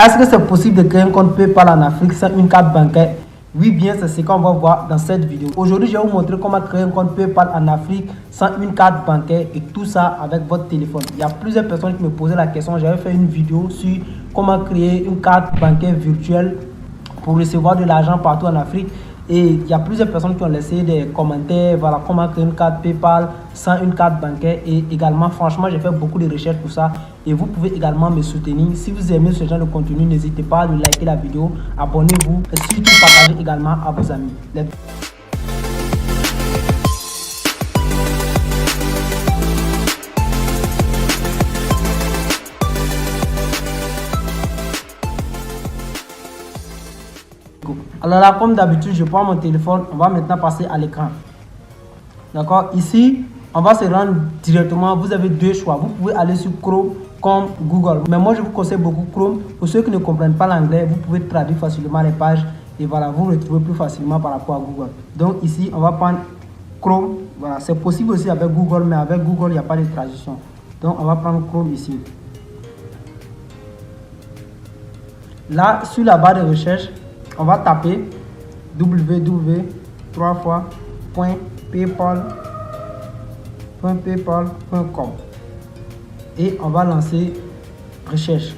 Est-ce que c'est possible de créer un compte PayPal en Afrique sans une carte bancaire? Oui, bien, c'est ce qu'on va voir dans cette vidéo. Aujourd'hui, je vais vous montrer comment créer un compte PayPal en Afrique sans une carte bancaire et tout ça avec votre téléphone. Il y a plusieurs personnes qui me posaient la question. J'avais fait une vidéo sur comment créer une carte bancaire virtuelle pour recevoir de l'argent partout en Afrique. Et il y a plusieurs personnes qui ont laissé des commentaires, voilà, comment créer une carte PayPal sans une carte bancaire. Et également, franchement, j'ai fait beaucoup de recherches pour ça. Et vous pouvez également me soutenir. Si vous aimez ce genre de contenu, n'hésitez pas à liker la vidéo, abonnez-vous et surtout partagez également à vos amis. Alors là, comme d'habitude, je prends mon téléphone. On va maintenant passer à l'écran. D'accord? Ici, on va se rendre directement. Vous avez deux choix. Vous pouvez aller sur Chrome comme Google. Mais moi, je vous conseille beaucoup Chrome. Pour ceux qui ne comprennent pas l'anglais, vous pouvez traduire facilement les pages. Et voilà, vous retrouvez plus facilement par rapport à Google. Donc ici, on va prendre Chrome. Voilà, c'est possible aussi avec Google, mais avec Google, il n'y a pas de traduction. Donc, on va prendre Chrome ici. Là, sur la barre de recherche, on va taper www.paypal.com et on va lancer recherche.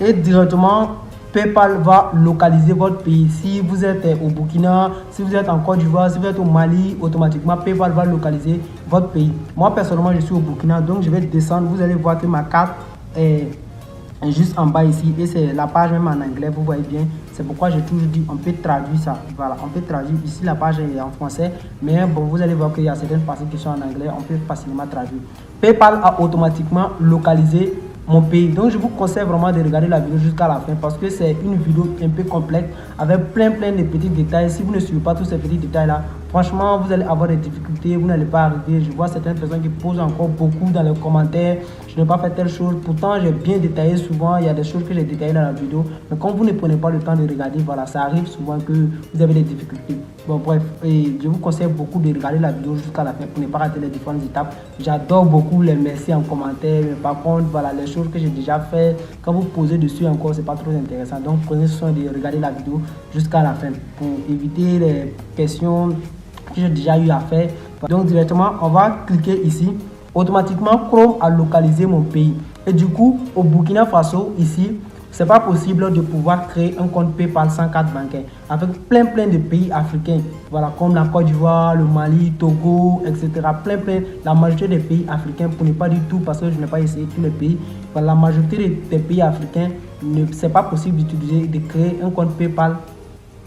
Et directement, PayPal va localiser votre pays. Si vous êtes au Burkina, si vous êtes en Côte d'Ivoire, si vous êtes au Mali, automatiquement PayPal va localiser votre pays. Moi personnellement, je suis au Burkina, donc je vais descendre. Vous allez voir que ma carte est juste en bas ici et c'est la page même en anglais, vous voyez bien. C'est pourquoi j'ai toujours dit on peut traduire ça. Voilà, on peut traduire. Ici la page est en français, mais bon, vous allez voir qu'il y a certaines parties qui sont en anglais, on peut facilement traduire. PayPal a automatiquement localisé mon pays, donc je vous conseille vraiment de regarder la vidéo jusqu'à la fin parce que c'est une vidéo un peu complexe avec plein de petits détails. Si vous ne suivez pas tous ces petits détails là, franchement vous allez avoir des difficultés, vous n'allez pas arriver. Je vois certaines personnes qui posent encore beaucoup dans les commentaires, je n'ai pas fait telle chose, pourtant j'ai bien détaillé. Souvent il y a des choses que j'ai détaillées dans la vidéo, mais quand vous ne prenez pas le temps de regarder, voilà, ça arrive souvent que vous avez des difficultés. Bon bref, et je vous conseille beaucoup de regarder la vidéo jusqu'à la fin pour ne pas rater les différentes étapes. J'adore beaucoup les merci en commentaire, mais par contre voilà, les choses que j'ai déjà fait, quand vous posez dessus encore, c'est pas trop intéressant. Donc prenez soin de regarder la vidéo jusqu'à la fin pour éviter les questions que j'ai déjà eu à faire. Donc directement, on va cliquer ici. Automatiquement, Chrome a localisé mon pays. Et du coup, au Burkina Faso, ici, c'est pas possible de pouvoir créer un compte PayPal sans carte bancaire. Avec plein de pays africains, voilà, comme la Côte d'Ivoire, le Mali, Togo, etc. Plein, la majorité des pays africains, pour ne pas dire tout, parce que je n'ai pas essayé tous les pays, voilà, la majorité des pays africains, c'est pas possible d'utiliser, de créer un compte PayPal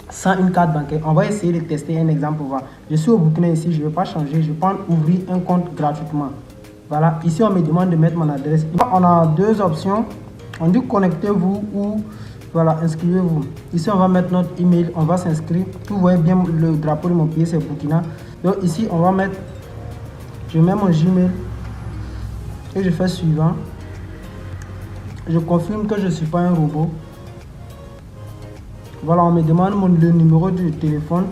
sans une carte bancaire. On va essayer de tester un exemple pour voir. Je suis au Burkina ici, je ne vais pas changer, je vais prendre ouvrir un compte gratuitement. Voilà, ici on me demande de mettre mon adresse. On a deux options. On dit connectez-vous ou voilà, inscrivez-vous. Ici on va mettre notre email, on va s'inscrire. Vous voyez bien le drapeau de mon pays, c'est Burkina. Donc ici on va mettre, je mets mon Gmail et je fais suivant. Je confirme que je ne suis pas un robot. Voilà, on me demande le numéro du téléphone.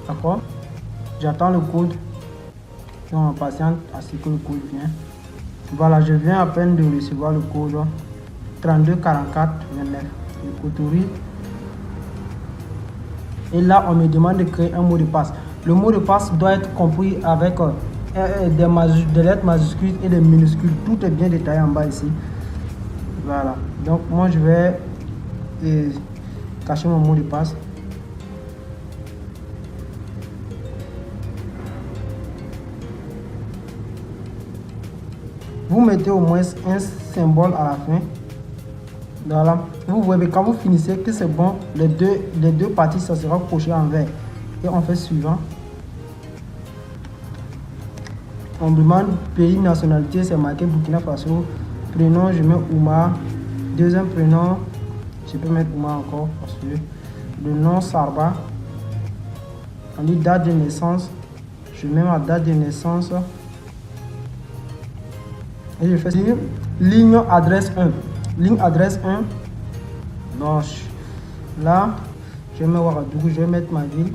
D'accord. J'attends le code. Et on patiente à ce que le code vienne. Voilà, je viens à peine de recevoir le code 32 44 29. Je autorise. Et là, on me demande de créer un mot de passe. Le mot de passe doit être compris avec des lettres majuscules et des minuscules. Tout est bien détaillé en bas ici. Voilà. Donc, moi, je vais cacher mon mot de passe. Vous mettez au moins un symbole à la fin. Voilà. Vous voyez, quand vous finissez que c'est bon, les deux parties, ça sera coché en vert. Et on fait suivant. On demande pays, nationalité, c'est marqué Burkina Faso. Prénom, je mets Oumar. Deuxième prénom, je peux mettre Oumar encore parce que le nom Sarba. On dit date de naissance. Je mets ma date de naissance. Et je fais ligne adresse 1. Ligne adresse 1. Donc là, je mets Ouagadougou, je vais mettre ma ville.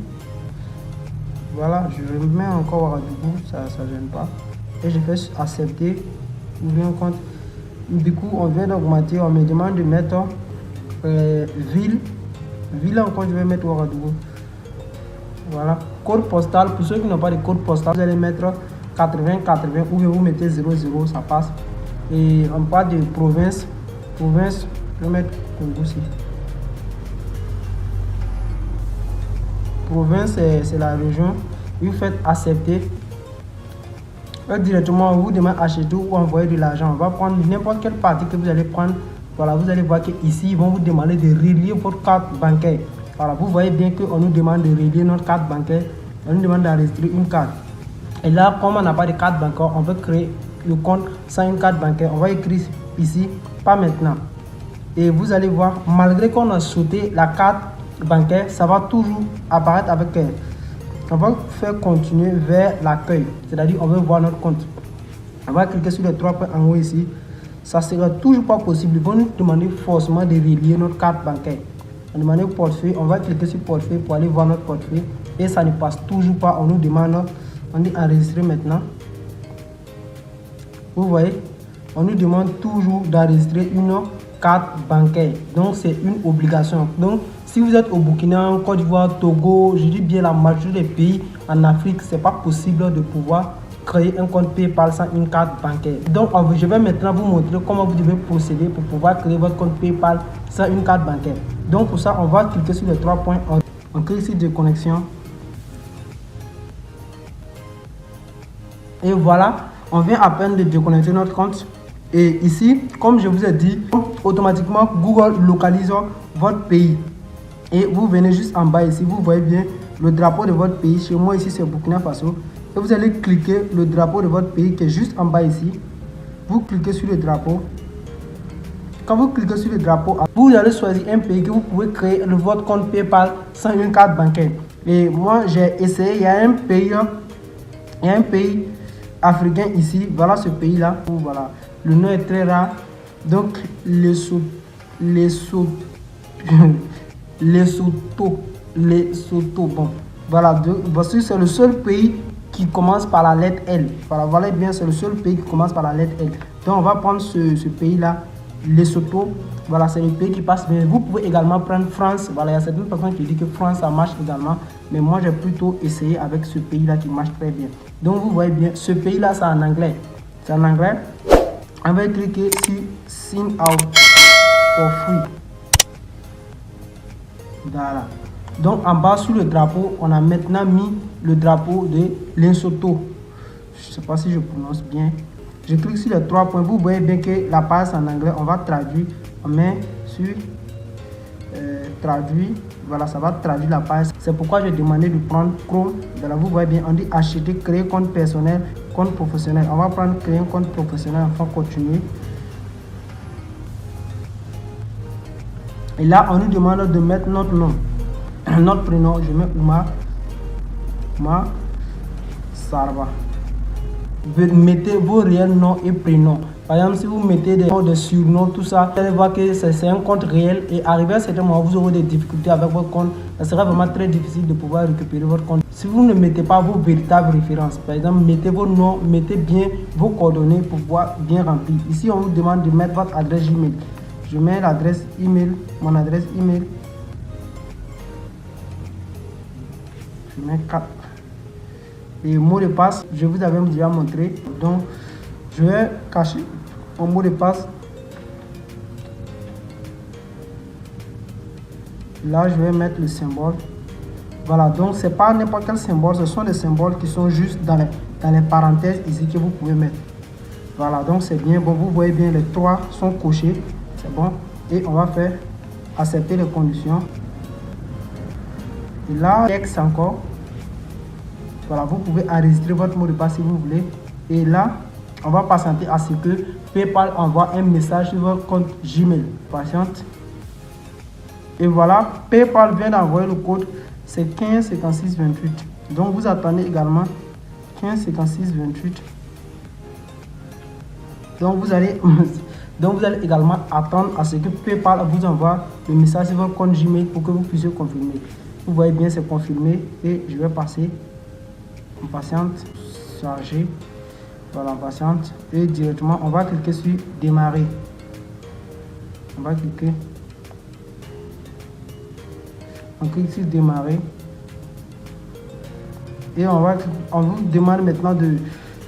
Voilà, je mets encore Ouagadougou, ça ne gêne pas. et je fais accepter, ouvrir un compte. Du coup, on vient d'augmenter, on me demande de mettre ville encore, je vais mettre Ouagadougou. Voilà, code postal, pour ceux qui n'ont pas de code postal, vous allez mettre 80 80 ou bien vous mettez 00, ça passe. Et on parle de province, je vais mettre Congo aussi. Province, c'est la région. Vous faites accepter. Directement, vous demandez acheter ou envoyer de l'argent. On va prendre n'importe quelle partie que vous allez prendre. Voilà, vous allez voir qu'ici, ils vont vous demander de relier votre carte bancaire. Voilà, vous voyez bien qu'on nous demande de relier notre carte bancaire. On nous demande d'enregistrer une carte. Et là, comme on n'a pas de carte bancaire, on veut créer le compte sans une carte bancaire. On va écrire ici, pas maintenant. Et vous allez voir, malgré qu'on a sauté la carte bancaire, ça va toujours apparaître avec elle. On va faire continuer vers l'accueil, c'est-à-dire on veut voir notre compte. On va cliquer sur les 3 points en haut ici. Ça ne sera toujours pas possible. Ils vont nous demander forcément de relier notre carte bancaire. On demande portefeuille, on va cliquer sur portefeuille pour aller voir notre portefeuille. Et ça ne passe toujours pas. On nous demande, on dit enregistrer maintenant. Vous voyez, on nous demande toujours d'enregistrer une carte bancaire. Donc c'est une obligation. Donc si vous êtes au Burkina, Côte d'Ivoire, Togo, je dis bien la majorité des pays en Afrique, c'est pas possible de pouvoir créer un compte PayPal sans une carte bancaire. Donc je vais maintenant vous montrer comment vous devez procéder pour pouvoir créer votre compte PayPal sans une carte bancaire. Donc pour ça, on va cliquer sur les 3 points. On clique sur déconnexion. Et voilà, on vient à peine de déconnecter notre compte. Et ici, comme je vous ai dit, automatiquement Google localise votre pays. Et vous venez juste en bas ici, vous voyez bien le drapeau de votre pays. Chez moi ici, c'est Burkina Faso. Et vous allez cliquer le drapeau de votre pays qui est juste en bas ici. Vous cliquez sur le drapeau. Quand vous cliquez sur le drapeau, vous allez choisir un pays que vous pouvez créer votre compte PayPal sans une carte bancaire. Et moi, j'ai essayé, il y a un pays africain ici. Voilà ce pays-là. Voilà. Le nom est très rare. Donc, Lesotho. Bon, voilà, voici, c'est le seul pays qui commence par la lettre L. Voilà bien, c'est le seul pays qui commence par la lettre L. Donc on va prendre ce pays-là, Lesotho. Voilà, c'est le pays qui passe bien. Vous pouvez également prendre France. Voilà, il y a certaines personnes qui disent que France, ça marche également. Mais moi, j'ai plutôt essayé avec ce pays-là qui marche très bien. Donc vous voyez bien, ce pays-là, c'est en anglais. C'est en anglais. On va cliquer sur Sign Out for Free. Voilà. Donc en bas sur le drapeau, on a maintenant mis le drapeau de Lesotho. Je ne sais pas si je prononce bien. Je clique sur les 3 points. Vous voyez bien que la page en anglais, on va traduire. On met sur traduire. Voilà, ça va traduire la page. C'est pourquoi j'ai demandé de prendre Chrome. Voilà, vous voyez bien, on dit acheter, créer compte personnel, compte professionnel. On va prendre créer un compte professionnel. Enfin, continuer. Et là, on nous demande de mettre notre nom, notre prénom. Je mets Oumar Sarva. Vous mettez vos réels noms et prénoms. Par exemple, si vous mettez des surnoms, tout ça, vous allez voir que c'est un compte réel. Et arrivé à certains moments, vous aurez des difficultés avec votre compte. Ça sera vraiment très difficile de pouvoir récupérer votre compte. Si vous ne mettez pas vos véritables références, par exemple, mettez vos noms, mettez bien vos coordonnées pour pouvoir bien remplir. Ici, on vous demande de mettre votre adresse Gmail. Je mets l'adresse email, mon adresse email. Je mets 4. Et mot de passe, je vous avais déjà montré. Donc, je vais cacher mon mot de passe. Là, je vais mettre le symbole. Voilà, donc c'est pas n'importe quel symbole, ce sont des symboles qui sont juste dans les parenthèses ici que vous pouvez mettre. Voilà, donc c'est bien. Bon, vous voyez bien, les 3 sont cochés. C'est bon. Et on va faire accepter les conditions. Et là, texte encore. Voilà, vous pouvez enregistrer votre mot de passe si vous voulez. Et là, on va patienter à ce que PayPal envoie un message sur votre compte Gmail. Patiente. Et voilà, PayPal vient d'envoyer le code. C'est 15 56 28. Donc vous attendez également 15 56 28. Donc vous allez également attendre à ce que PayPal vous envoie le message sur votre compte Gmail pour que vous puissiez confirmer. Vous voyez bien, c'est confirmé et je vais passer en patiente, charger. Voilà, on patiente. Et directement, on va cliquer sur démarrer. On va cliquer. On clique sur démarrer. Et on vous demande maintenant de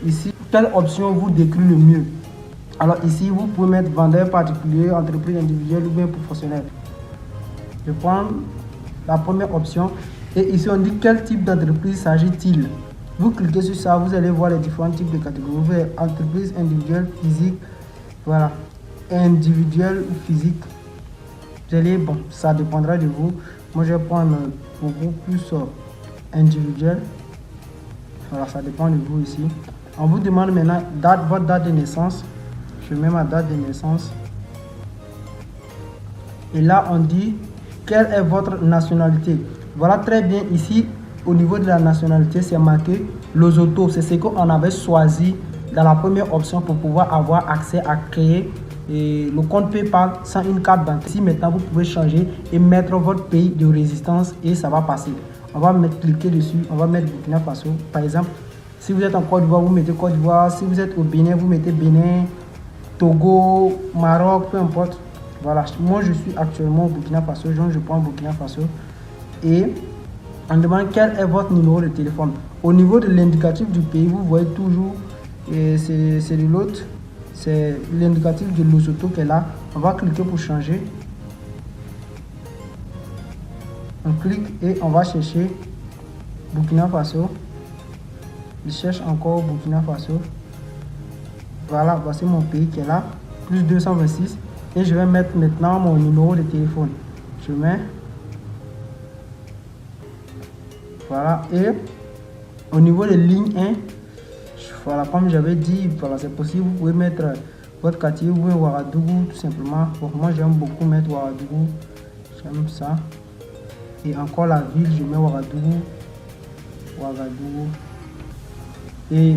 ici quelle option vous décrit le mieux. Alors ici vous pouvez mettre vendeur particulier, entreprise individuelle ou bien professionnel. Je prends la première option et ici on dit quel type d'entreprise s'agit-il. Vous cliquez sur ça, vous allez voir les différents types de catégories. Vous voyez entreprise individuelle, physique, voilà, individuelle ou physique. Vous allez, bon, ça dépendra de vous. Moi je vais prendre beaucoup plus individuel. Voilà, ça dépend de vous ici. On vous demande maintenant votre date de naissance. Je mets ma date de naissance. Et là, on dit quelle est votre nationalité. Voilà, très bien. Ici, au niveau de la nationalité, c'est marqué Lesotho. C'est ce qu'on avait choisi dans la première option pour pouvoir avoir accès à créer le compte PayPal sans une carte bancaire. Ici, maintenant, vous pouvez changer et mettre votre pays de résistance et ça va passer. On va cliquer dessus, on va mettre Burkina Faso. Par exemple, si vous êtes en Côte d'Ivoire, vous mettez Côte d'Ivoire. Si vous êtes au Bénin, vous mettez Bénin, Togo, Maroc, peu importe. Voilà, moi je suis actuellement au Burkina Faso, donc je prends Burkina Faso. Et on demande quel est votre numéro de téléphone. Au niveau de l'indicatif du pays, vous voyez toujours, c'est de l'autre, c'est l'indicatif de Lesotho qui est là. On va cliquer pour changer. On clique et on va chercher Burkina Faso. Je cherche encore Burkina Faso. Voilà, voici mon pays qui est là. Plus 226. Et je vais mettre maintenant mon numéro de téléphone. Je mets. Voilà. Et au niveau de ligne 1, voilà, comme j'avais dit, voilà, c'est possible. Vous pouvez mettre votre quartier, vous pouvez Ouagadougou, tout simplement. Bon, moi, j'aime beaucoup mettre Ouagadougou. J'aime ça. Et encore la ville, je mets Ouagadougou. Ouagadougou. Et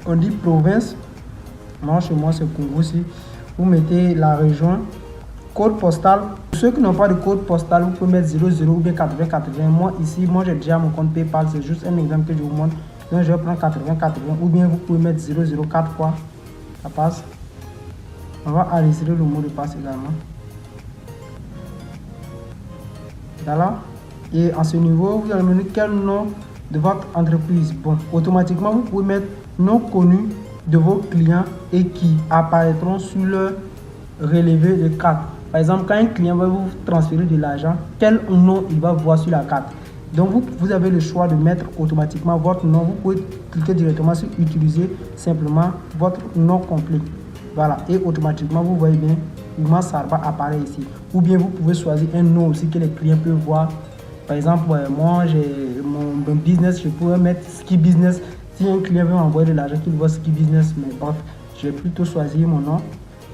on dit province. Moi, chez moi, c'est Congo aussi. Vous mettez la région. Code postal. Pour ceux qui n'ont pas de code postal, vous pouvez mettre 00 ou bien 8080. Moi, ici, j'ai déjà mon compte PayPal. C'est juste un exemple que je vous montre. Donc, je vais prendre 8080. Ou bien vous pouvez mettre 004 quoi. Ça passe. On va enregistrer le mot de passe également. Voilà. Et à ce niveau, vous allez me dire quel nom de votre entreprise. Bon, automatiquement, vous pouvez mettre nom connu de vos clients et qui apparaîtront sur le relevé de carte. Par exemple, quand un client va vous transférer de l'argent, quel nom il va voir sur la carte. Donc, vous avez le choix de mettre automatiquement votre nom. Vous pouvez cliquer directement sur utiliser simplement votre nom complet. Voilà, et automatiquement, vous voyez bien, Oumar Sarba apparaît ici. Ou bien vous pouvez choisir un nom aussi que les clients peuvent voir. Par exemple, moi, j'ai mon business, je pourrais mettre Ski Business. Si un client veut m'envoyer de l'argent, qu'il voit Ski Business, mais bref, je vais plutôt choisir mon nom.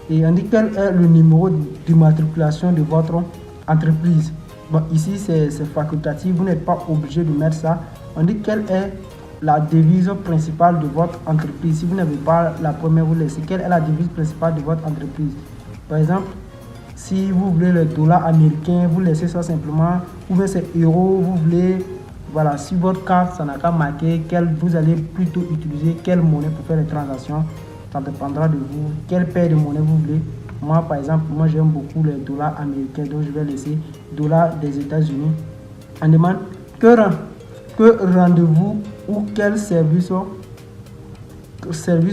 Et on dit quel est le numéro d'immatriculation de votre entreprise. Bon, ici, c'est facultatif, vous n'êtes pas obligé de mettre ça. On dit quelle est la devise principale de votre entreprise. Si vous n'avez pas la première, vous laissez. Quelle est la devise principale de votre entreprise? Par exemple, si vous voulez le dollar américain, vous laissez ça simplement. Ou bien c'est euro, vous voulez, voilà, si votre carte, ça n'a qu'à marquer, vous allez plutôt utiliser quelle monnaie pour faire les transactions. Ça dépendra de vous. Quelle paire de monnaie vous voulez. Moi, par exemple, moi j'aime beaucoup les dollars américains, donc je vais laisser dollars des États-Unis. On demande que rendez-vous ou quel service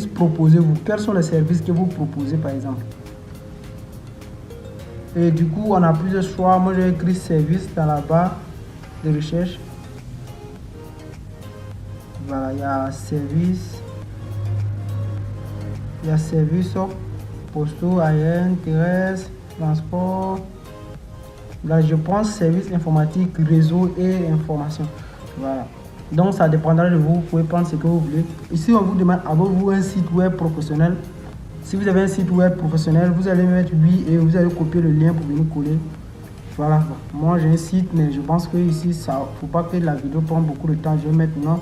proposez-vous. Quels sont les services que vous proposez, par exemple. Et du coup, on a plusieurs choix. Moi, j'ai écrit service dans la barre de recherche. Voilà, il y a service. Il y a service postaux, aériens, terrestres, transport. Là, je prends service informatique, réseau et information. Voilà. Donc, ça dépendra de vous. Vous pouvez prendre ce que vous voulez. Ici, on vous demande, avez-vous un site web professionnel? Si vous avez un site web professionnel, vous allez mettre oui et vous allez copier le lien pour venir coller. Voilà. Moi, j'ai un site, mais je pense que ici, ça, faut pas que la vidéo prenne beaucoup de temps. Je vais mettre non.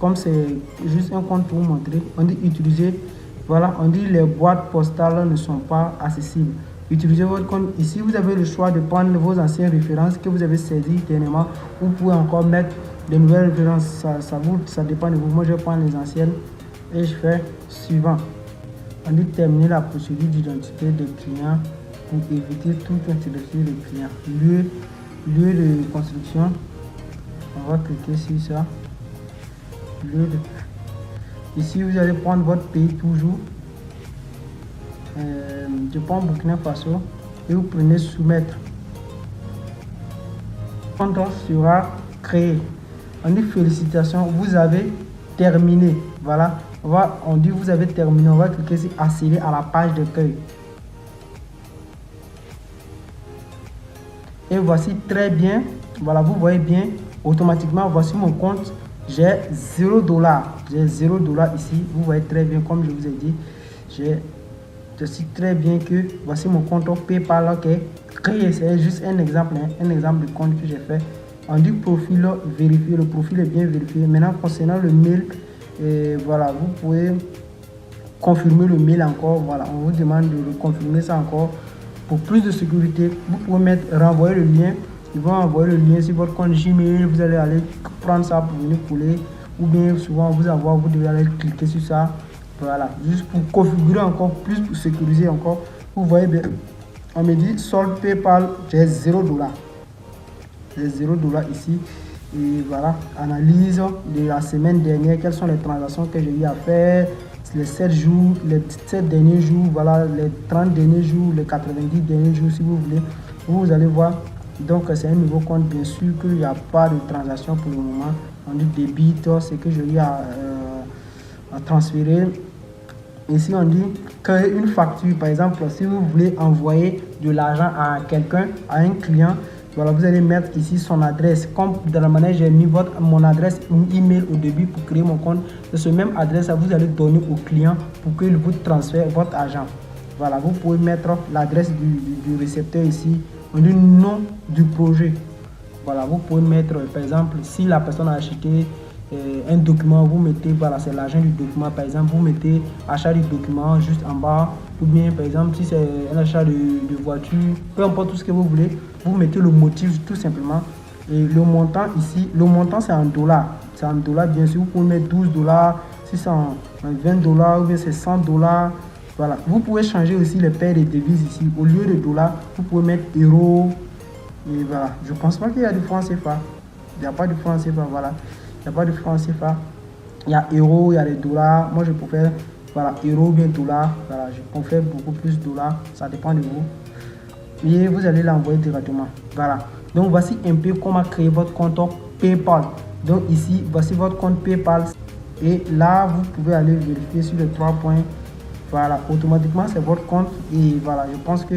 Comme c'est juste un compte pour vous montrer, on dit utiliser. Voilà, on dit les boîtes postales ne sont pas accessibles. Utilisez votre compte. Ici, vous avez le choix de prendre vos anciennes références que vous avez saisies dernièrement. Vous pouvez encore mettre de nouvelles références. Ça dépend de vous. Moi, je prends les anciennes. et je fais suivant. On dit terminer la procédure d'identité des clients pour éviter toute insécurité des clients. Lieu de construction, on va cliquer sur ça. Ici, vous allez prendre votre pays toujours. Je prends Burkina Faso et vous prenez soumettre. Quand on sera créé, on dit félicitations, vous avez terminé. Voilà, on dit vous avez terminé. On va cliquer sur accéder à la page d'accueil. Et voici très bien. Voilà, vous voyez bien, automatiquement, voici mon compte. J'ai 0 $. J'ai 0 $ ici. Vous voyez très bien, comme je vous ai dit. Je sais très bien que voici mon compte PayPal qui est créé. C'est juste un exemple de compte que j'ai fait. On dit profil vérifié. Le profil est bien vérifié. Maintenant, concernant le mail, voilà, vous pouvez confirmer le mail encore. Voilà, on vous demande de confirmer ça encore pour plus de sécurité. Vous pouvez renvoyer le lien. Ils vont envoyer le lien sur votre compte Gmail. Vous allez aller prendre ça pour venir coller. Ou bien souvent vous devez aller cliquer sur ça. Voilà, juste pour configurer encore plus, pour sécuriser encore. Vous voyez bien, on me dit solde PayPal, j'ai 0 $. J'ai 0 $ ici. Et voilà, analyse de la semaine dernière, quelles sont les transactions que j'ai eu à faire, les 7 jours, les 7 derniers jours, voilà, les 30 derniers jours, les 90 derniers jours si vous voulez. Vous allez voir. Donc c'est un nouveau compte, bien sûr qu'il n'y a pas de transaction pour le moment. On dit débit, c'est que j'ai eu à transférer. Ici on dit créer une facture. Par exemple, si vous voulez envoyer de l'argent à quelqu'un, à un client, voilà, vous allez mettre ici son adresse. Comme de la manière j'ai mis mon adresse email au début pour créer mon compte, c'est ce même adresse que vous allez donner au client pour qu'il vous transfère votre argent. Voilà, vous pouvez mettre l'adresse du récepteur ici. On dit nom du projet. Voilà, vous pouvez mettre par exemple si la personne a acheté un document, vous mettez, voilà, c'est l'argent du document. Par exemple, vous mettez achat du document juste en bas. Ou bien par exemple, si c'est un achat de voiture, peu importe tout ce que vous voulez, vous mettez le motif tout simplement. Et le montant ici, le montant c'est en $. C'est en $, bien sûr. Vous pouvez mettre 12 $, si c'est en 20 $, ou bien c'est 100 $. Voilà, vous pouvez changer aussi les paires de devises ici. Au lieu de dollars, vous pouvez mettre euros. Et voilà, je pense pas qu'il y a du franc CFA. Il n'y a pas de franc CFA, voilà. Il n'y a pas de franc CFA. Il y a euros, il y a les dollars. Moi, je préfère, voilà, euros ou bien dollars. Voilà, je préfère beaucoup plus dollars. Ça dépend de vous. Et vous allez l'envoyer directement. Voilà. Donc, voici un peu comment créer votre compte PayPal. Donc, ici, voici votre compte PayPal. Et là, vous pouvez aller vérifier sur les 3 points. Voilà, automatiquement c'est votre compte. Et voilà, je pense que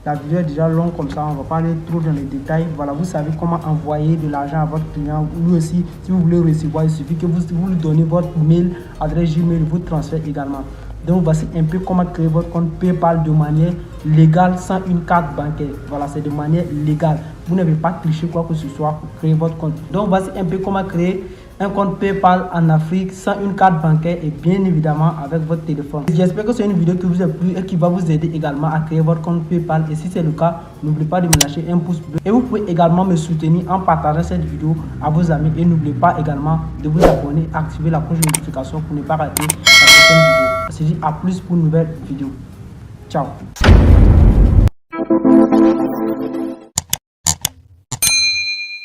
la vidéo est déjà longue comme ça, on va pas aller trop dans les détails. Voilà, vous savez comment envoyer de l'argent à votre client. Lui aussi, si vous voulez recevoir, il suffit que vous lui donnez votre mail, adresse Gmail, vous transférez également. Donc voici un peu comment créer votre compte PayPal de manière légale sans une carte bancaire. Voilà, c'est de manière légale. Vous n'avez pas triché quoi que ce soit pour créer votre compte. Donc voici un peu comment créer un compte PayPal en Afrique sans une carte bancaire et bien évidemment avec votre téléphone. J'espère que c'est une vidéo qui vous a plu et qui va vous aider également à créer votre compte PayPal. Et si c'est le cas, n'oubliez pas de me lâcher un pouce bleu. Et vous pouvez également me soutenir en partageant cette vidéo à vos amis. Et n'oubliez pas également de vous abonner, activer la cloche de notification pour ne pas rater la prochaine vidéo. On se dit à plus pour une nouvelle vidéo. Ciao.